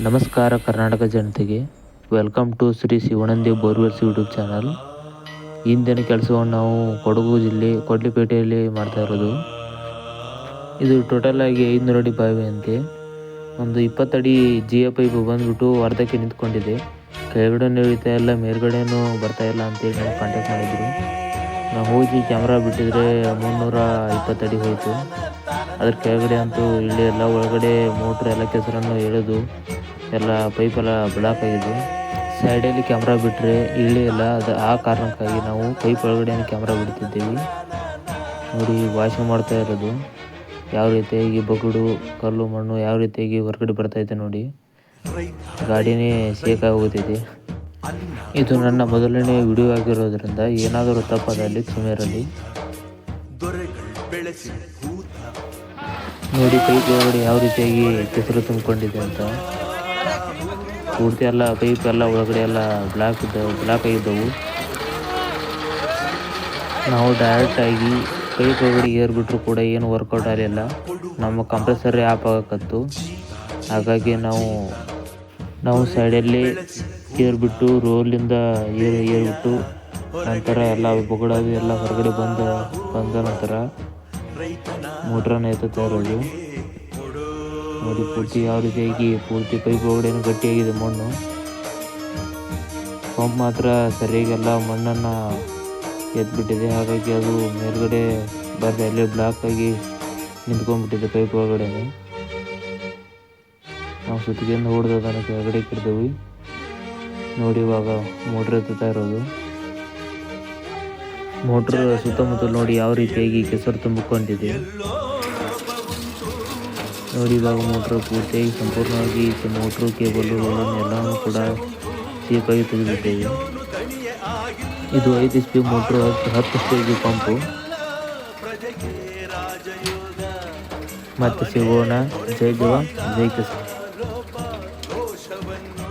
ನಮಸ್ಕಾರ ಕರ್ನಾಟಕ ಜನತೆಗೆ. Welcome to Shri Shivananda borewells YouTube channel. ಇಂದಿನ ಕೆಲಸವನ್ನು ನಾವು ಕೊಡಗು ಜಿಲ್ಲೆ ಕೊಡ್ಲಿಪೇಟೆಯಲ್ಲಿ ಮಾಡ್ತಾ ಇರೋದು. ಇದು ಟೋಟಲ್ ಆಗಿ 500 ಅಡಿ ಬಾವಿ ಅಂತೆ. ಒಂದು 20 ಅಡಿ ಜಿಯ ಪೈಪ್ ಬಂದ್ಬಿಟ್ಟು ಅರ್ಧಕ್ಕೆ ನಿಂತ್ಕೊಂಡಿದೆ. ಕೆಳಗಡೆ ಇಳಿತಾ ಇಲ್ಲ, ಮೇಲ್ಗಡೆನೂ ಬರ್ತಾ ಇಲ್ಲ ಅಂತೇಳಿ ನಾವು ಕಾಂಟ್ಯಾಕ್ಟ್ ಮಾಡಿದ್ರು. ನಾವು ಹೋಗಿ ಕ್ಯಾಮ್ರಾ ಬಿಟ್ಟಿದ್ರೆ 320 ಅಡಿ ಹೋಯಿತು. ಅದ್ರ ಕೆಳಗಡೆ ಅಂತೂ ಇಳಿ ಎಲ್ಲ, ಒಳಗಡೆ ಮೋಟ್ರ್ ಎಲ್ಲ ಕೆಸರನ್ನು ಎಳೆದು ಎಲ್ಲ ಪೈಪೆಲ್ಲ ಬ್ಲಾಕ್ ಆಗಿದೆ. ಸೈಡಲ್ಲಿ ಕ್ಯಾಮ್ರಾ ಬಿಟ್ಟರೆ ಇಳಿ ಇಲ್ಲ. ಆ ಕಾರಣಕ್ಕಾಗಿ ನಾವು ಪೈಪ್ ಒಳಗಡೆ ಕ್ಯಾಮ್ರಾ ಬಿಡ್ತಿದ್ದೀವಿ. ನೋಡಿ ವಾಶಿಂಗ್ ಮಾಡ್ತಾ ಇರೋದು ಯಾವ ರೀತಿಯಾಗಿ ಬಗುಡು ಕಲ್ಲು ಮಣ್ಣು ಯಾವ ರೀತಿಯಾಗಿ ಹೊರಗಡೆ ಬರ್ತೈತೆ ನೋಡಿ. ಗಾಡಿನೇ ಶೇಕ್ ಆಗೋಗ್ತಿದೆ. ಇದು ನನ್ನ ಮೊದಲನೇ ವಿಡಿಯೋ ಆಗಿರೋದ್ರಿಂದ ಏನಾದರೂ ತಪ್ಪಾದಲ್ಲಿ ಕ್ಷಮೆ ಇರಲಿ. ನೋಡಿ ಪೈಪ್ ಒಳಗಡೆ ಯಾವ ರೀತಿಯಾಗಿ ಕೆಸರು ತುಂಬಿಕೊಂಡಿದೆ ಅಂತ. ಪೂರ್ತಿ ಎಲ್ಲ ಪೈಪ್ ಎಲ್ಲ ಒಳಗಡೆ ಎಲ್ಲ ಬ್ಲಾಕ್ ಆಗಿದ್ದವು. ನಾವು ಡೈರೆಕ್ಟಾಗಿ ಪೈಪ್ ಒಳಗಡೆ ಏರ್ಬಿಟ್ರು ಕೂಡ ಏನು ವರ್ಕೌಟ್ ಆಗಲಿಲ್ಲ. ನಮ್ಮ ಕಂಪ್ರೆಸರೇ ಆಫ್ ಆಗಕತ್ತು. ಹಾಗಾಗಿ ನಾವು ಸೈಡಲ್ಲಿ ಏರ್ಬಿಟ್ಟು ರೋಲಿಂದ ಏರ್ಬಿಟ್ಟು ನಂತರ ಎಲ್ಲ ಬೊಗಡಾಗಿ ಎಲ್ಲ ಹೊರಗಡೆ ಬಂದ ನಂತರ ಮೋಟ್ರನ್ನ ಎತ್ತುತ್ತಾ ಇರೋದು. ನೋಡಿ ಪೂರ್ತಿ ಯಾವ ರೀತಿಯಾಗಿ ಪೂರ್ತಿ ಪೈಪ್ ಒಳಗಡೆ ಗಟ್ಟಿಯಾಗಿದೆ ಮಣ್ಣು. ಪಂಪ್ ಮಾತ್ರ ಸರಿಯಾಗೆಲ್ಲ ಮಣ್ಣನ್ನು ಎತ್ಬಿಟ್ಟಿದೆ. ಹಾಗಾಗಿ ಅದು ಮೇಲ್ಗಡೆ ಬರ್ದೆ ಅಲ್ಲೇ ಬ್ಲಾಕ್ ಆಗಿ ನಿಂತ್ಕೊಂಡ್ಬಿಟ್ಟಿದೆ ಪೈಪ್ ಒಳಗಡೆ. ನಾವು ಸುತ್ತಿಗೆಯಿಂದ ಹೊಡೆದು ಅದನ್ನು ಕೆಳಗಡೆ ಕಿಡ್ತೀವಿ. ನೋಡಿ ಇವಾಗ ಮೋಟ್ರ್ ಎತ್ತುತ್ತಾ ಇರೋದು. ಮೋಟ್ರ್ ಸುತ್ತಮುತ್ತಲು ನೋಡಿ ಯಾವ ರೀತಿಯಾಗಿ ಕೆಸರು ತುಂಬಿಕೊಂಡಿದೆ ನೋಡಿ. ಇವಾಗ ಮೋಟ್ರ್ ಪೂರ್ತಿಯಾಗಿ ಸಂಪೂರ್ಣವಾಗಿ ಮೋಟ್ರು ಕೇಬಲ್ ಎಲ್ಲನೂ ಕೂಡ ಸೇಫಾಗಿ ತೆಗೆದಿದ್ದೇವೆ. ಇದು 5 HP ಮೋಟ್ರು, 10 stage ಪಂಪು. ಮತ್ತೆ ಸಿಗೋಣ. ಜೈ ಜವಾನ್ ಜೈ ಕಿಸಾನ್.